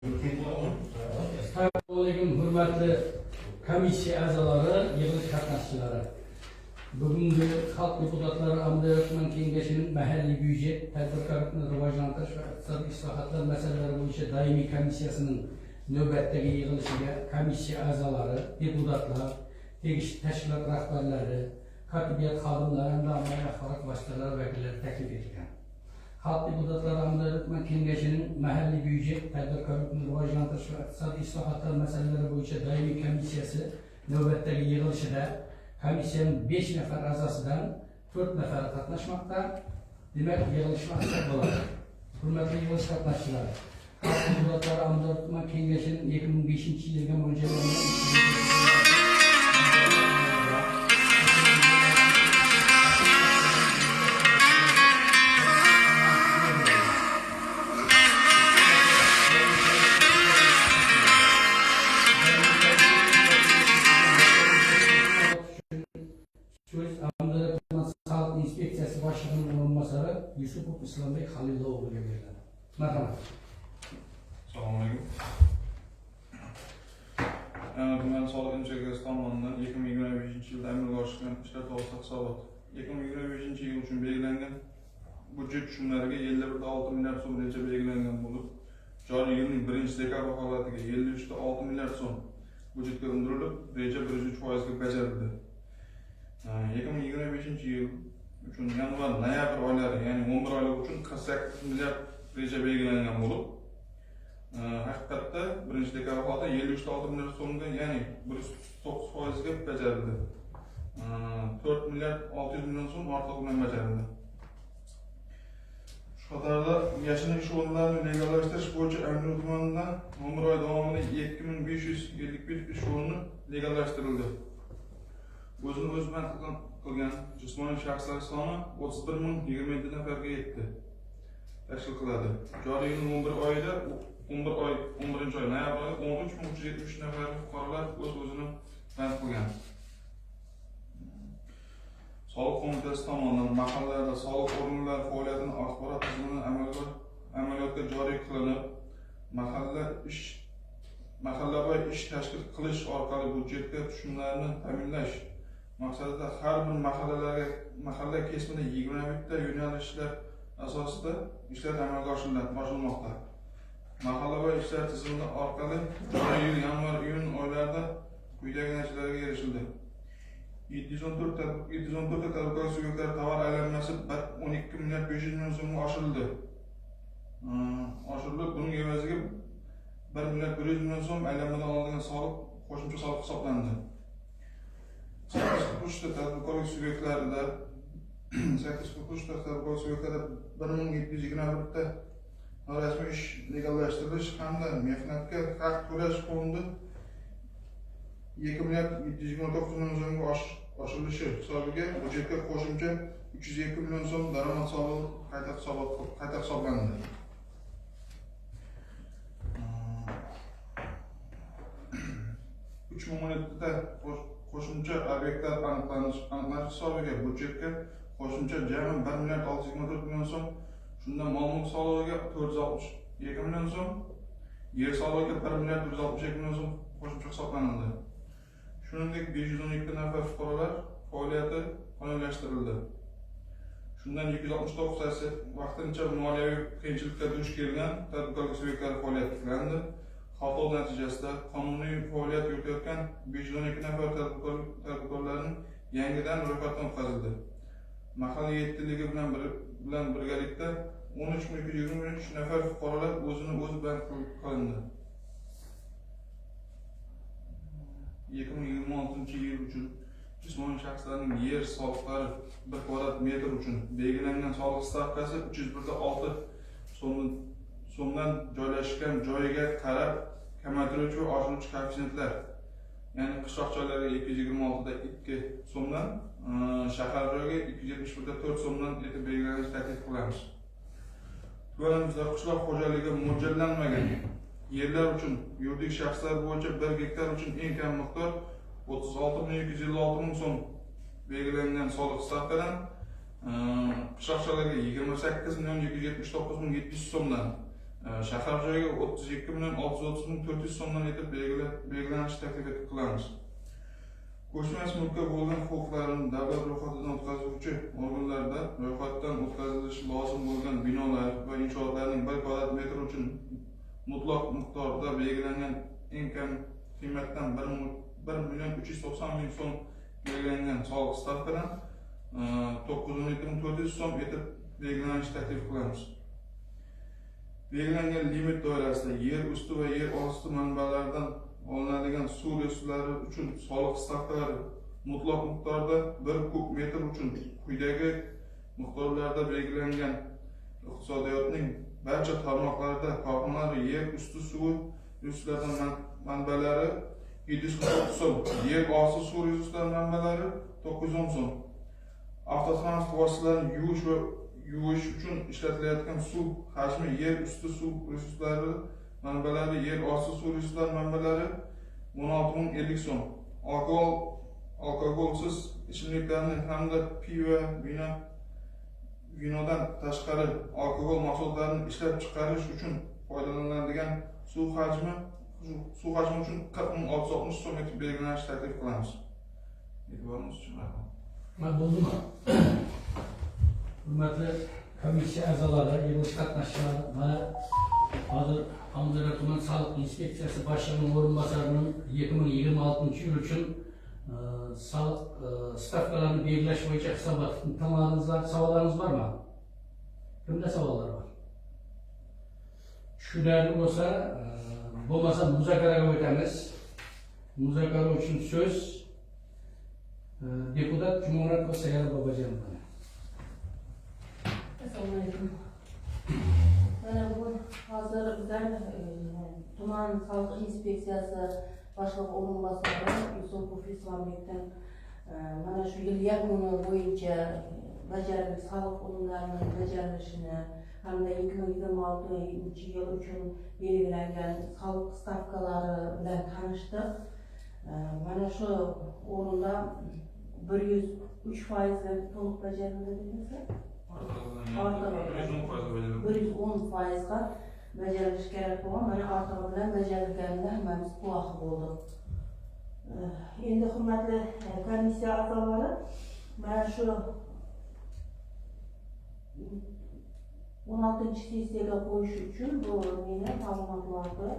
Assalomu hurmatli komissiya a'zolari, yig'ilish qatnashchilari. Bugungi Xalq deputatlari Amaldorman kengashining mahalliy byudjet, tadbirkorlikni rivojlantirish va iqtisodiy islohotlar masalalari bo'yicha doimiy komissiyasining navbatdagi yig'ilishiga komissiya a'zolari, deputatlar, tegishli tashkilot rahbarlari, kotibiyat xodimlari hamda ommaviy axborot vositalari vakillari taklif etilgan. Xalq deputatlari Amaldorman kengashining mahalliy byudjet, tadbirkorlikni rivojlantirish va iqtisodiy islohotlar masalalari bo'yicha doimiy komissiyasi navbatdagi yig'ilishida komissiyaning 5 nafar a'zosidan 4 nafari qatnashmoqda. Demak, yig'ilish maqsad bo'ladi. Hurmatli yig'ilish qatnashchilari, Xalq deputatlari Amaldorman kengashining 2005-yilga mo'ljallangan Sağlık İnspeksiyasi boshlig'ining o'rinbosari Yusupov Islombek Halilovga beriladi. Marhamat. Assalomu alaykum. Tuman soliq inspeksiyasi tomonidan 2025-yilda amalga oshirilgan ishlar to'g'risida hisobot. 2025-yil uchun belgilangan budjet tushumlariga 51.6 milliard so'm reja belgilangan bo'lib, joriy yilning 1-dekabr holatiga 53.6 milliard so'm budjetga undirilib, reja 103% ga bajarildi. 2025-yil uchun yanvar-noyabr oylari, ya'ni 11 oylik uchun 48 milliard reja belgilangan bo'lib, haqiqatda 1-dekabr holida 53.6 milliard so'mga, ya'ni 109% ga bajarildi. 4 milliard 600 million so'm ortiq bilan bajarildi. Shu qatorda yashin ish o'rinlarini legallashtirish bo'yicha Amaldor tumanidan 11 oy davomida 2551 ish o'rni legallashtirildi. O'zini o'z bank qilgan jismoniy shaxslar soni 31.027 nafarga yetdi. Tashkil qiladi. Joriy yilning 11 oyida 11 oy noyabr oyida 13.373 nafar fuqarolar o'z-o'zini bank qilgan. Soliq qo'mitasi tomonidan mahallalarda soliq organlari faoliyatini axborot tizimini amaliyotga joriy qilinib, mahallabo'yi ish tashkil qilish orqali budjetga tushumlarni ta'minlash maqsadida har bir mahalla kesimida 21 ta yo'nalishlar asosida ishlar amalga oshirilmoqda. Mahallabo'yi ishlar tizimi orqali joriy yil yanvar-iyun oylarida quyidagi natijalarga erishildi. 714 tadbirkor subyektlar tovar aylanmasi 12 milliard 500 million so'mga oshirildi. Buning evaziga 1 milliard 100 million so'm aylanmadan olingan soliq qo'shimcha soliq hisoblanadi. 8 tadbirkorlik subyektlarida 1721 ta norasmiy ish legallashtirish hamda mehnatga haq to'lash fondi 2 milliard 729 million so'mga oshirilishi hisobiga budjetga qo'shimcha 302 million so'm daromad solig'i qayta hisoblandi. Qo'shimcha obyektlar aniqlanish hisobiga budjetga qo'shimcha jami 1 milliard 624 million so'm, shundan mol-mulk solig'iga 462 million so'm, yer solig'iga 1 milliard 162 million so'm qo'shimcha hisoblanadi. Shuningdek 512 nafar fuqarolar faoliyati qonunlashtirildi. Shundan 269 tasi vaqtincha moliyaviy qiyinchilikka duch kelgan tadbirkorlik subyektlari faoliyati tiklandi. Xato natijasida qonuniy faoliyat yuritayotgan 512 nafar tadbirkorlarning yangidan ro'yxatdan o'tkazildi. Mahalla yetkaziligi bilan birgalikda 13.223 nafar fuqarolar o'zini o'zi bank qilindi. 2026-yil uchun jismoniy shaxslarning yer soliqlari 1 kvadrat metr uchun belgilangan soliq stavkasi 301.6 so'mdan joylashgan joyiga qarab kamaytiruvchi va oshiruvchi koeffitsiyentlar, ya'ni qishloq joylarga 226.2 so'mdan, shahar joyiga 271.4 so'mdan etib belgilanishni taklif qilamiz. Tumanimizda qishloq xo'jaligi mo'ljallanmagan yerlar uchun yuridik shaxslar bo'yicha 1 gektar uchun eng kam miqdor 36.256 ming so'm belgilangan soliq stavkadan qishloq joylarga 28.279.700 so'mdan shahar joyiga 32.630.400 so'mdan etib belgilanishi taklif qilamiz. Ko'chmas mulkka bo'lgan huquqlarini davlat ro'yxatidan o'tkazuvchi organlarda ro'yxatdan o'tkazilishi lozim bo'lgan binolar va inshootlarning 1 kvadrat metr uchun mutlaq miqdorda belgilangan eng kam qiymatdan 1.390.000 so'm belgilangan soliq stavkadan 917.400 so'm etib belgilanishni taklif qilamiz. Belgilangan limit doirasida yer usti va yer osti manbalaridan olinadigan suv resurslari uchun soliq stavkalari mutlaq miqdorda 1 kub metr uchun quyidagi miqdorlarda belgilangan iqtisodiyotning barcha tarmoqlarida korxonalar yer usti suvi resurslaridan manbalari 740 so'm, yer osti suv resurslari manbalari 910 so'm. Avtotransport vositalarini yuvish uchun ishlatilayotgan suv hajmi yer usti suv resurslari manbalari yer osti suv resurslari manbalari 16.050 so'm. Alkogolsiz ichimliklarni hamda pivo, vinodan tashqari alkogol mahsulotlarini ishlab chiqarish uchun foydalaniladigan suv hajmi uchun 40.660 so'm etib belgilanishi taklif qilamiz. E'tiboringiz uchun rahmat. Bo'ldimi? Hurmatli komissiya a'zolari, yig'ilish qatnashchilari, mana hozir Amundara tuman soliq inspeksiyasi boshlig'ining o'rinbosarining 2026 yil uchun soliq stavkalarini belgilash bo'yicha hisobotni tamomladingizlar. Savollarınız bormi? Kimda savollar bor? Shularni bo'lmasa muzokaraga o'tamiz. Muzokara uchun so'z deputat Jumonratova Sayar Bobojon. Assalomu alaykum. Mana bu hozir bizlar tuman soliq inspeksiyasi boshlig'i o'rinbosari Yusupov Islombekdan mana shu yil yakuni bo'yicha bajarilgan soliq qo'llanmalarining bajarilishini hamda 2026 yil uchun belgilangan soliq stavkalari bilan tanishdik. Mana shu o'rinda 103% to'liq bajarildi desa, 110%ga bajarilishi kerak bo'lgan, mana ortig'i bilan bajarilganida hammamiz guvoh bo'ldik. Endi hurmatli komissiya a'zolari, mana shu 16-sessiyaga qo'yish uchun bu meni ma'lumotlarni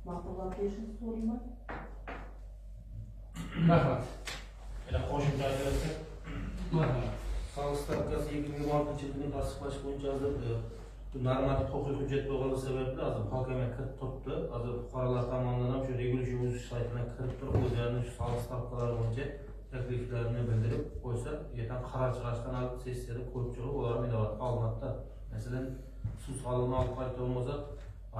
ma'qullab berishni so'rayman. Rahmat. Qo'shimcha aytsak, Marhamat. soliq stavkasi 2026 yilni tasdiqlash bo'yicha hozir normativ huquqiy hujjat bo'lgani sababli hozir hokimiyat kiritib turibdi. Hozir fuqarolar tomonidan ham shu reguliy o'zish saytidan kirib turib, o'zlarining shu soliq stavkalari bo'yicha takliflarini bildirib qo'ysa, yetan qaror chiqarishdan oldin sessiyada ko'rib chiqib, ular inobatga olinadi. Masalan, suv solig'ini olib qayta olmasa,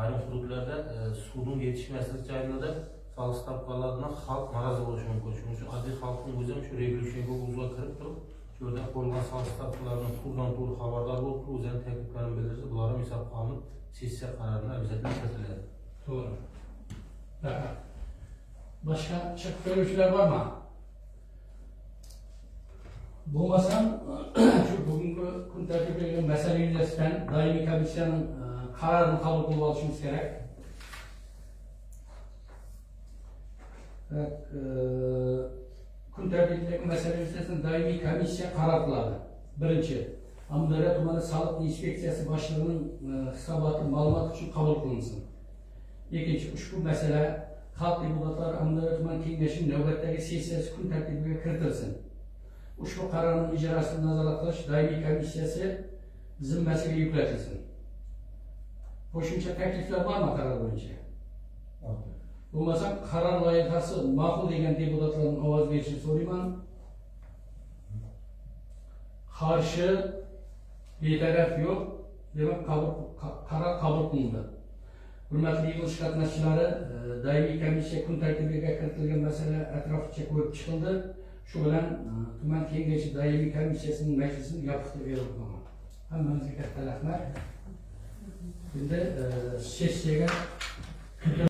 ayrim hududlarda suvning yetishmasligi joylarida soliq stavkalaridan xalq norozi bo'lishi mumkin. Shuning uchun oddiy xalqning o'zi ham shu reguliy o'zga kirib turib, shu yerda qo'yilgan soliq stavkalaridan to'g'ridan-to'g'ri xabardor bo'lib, o'zlarining takliflarini bildirsa, bular ham hisobga olinib, sessiya qaroriga obязательно kiritiladi. To'g'ri. Rahmat. Boshqa chiqib ko'ruvchilar bormi? Bo'lmasam, shu bugungi kun tartibiga masala yuzasidan doimiy komissiyaning qarorini qabul qilib olishimiz kerak. Kun tartibidagi masala yuzasidan doimiy komissiya qaror qiladi. Birinchi, Amundara tumani soliq inspeksiyasi boshlig'ining hisoboti ma'lumot uchun qabul qilinsin. Ikkinchi, ushbu masala xalq deputatlari Amundara tuman kengashining navbatdagi sessiyasi kun tartibiga kiritilsin. Ushbu qarorning ijrosini nazorat qilish doimiy komissiyasi zimmasiga yuklatilsin. Qo'shimcha takliflar bormi qaror bo'yicha? Bo'lmasa qaror loyihasi ma'qul degan deputatlarning ovoz berishini so'rayman. Qarshi, betaraf yo'q. Demak, qaror qabul qilindi. Hurmatli yig'ilish qatnashchilari, doimiy komissiya kun tartibiga kiritilgan masala atroflicha ko'rib chiqildi. Shu bilan tuman kengashi doimiy komissiyasining majlisini yopiq deb e'lon qilaman. Hammamizga katta rahmat. Endi sessiyaga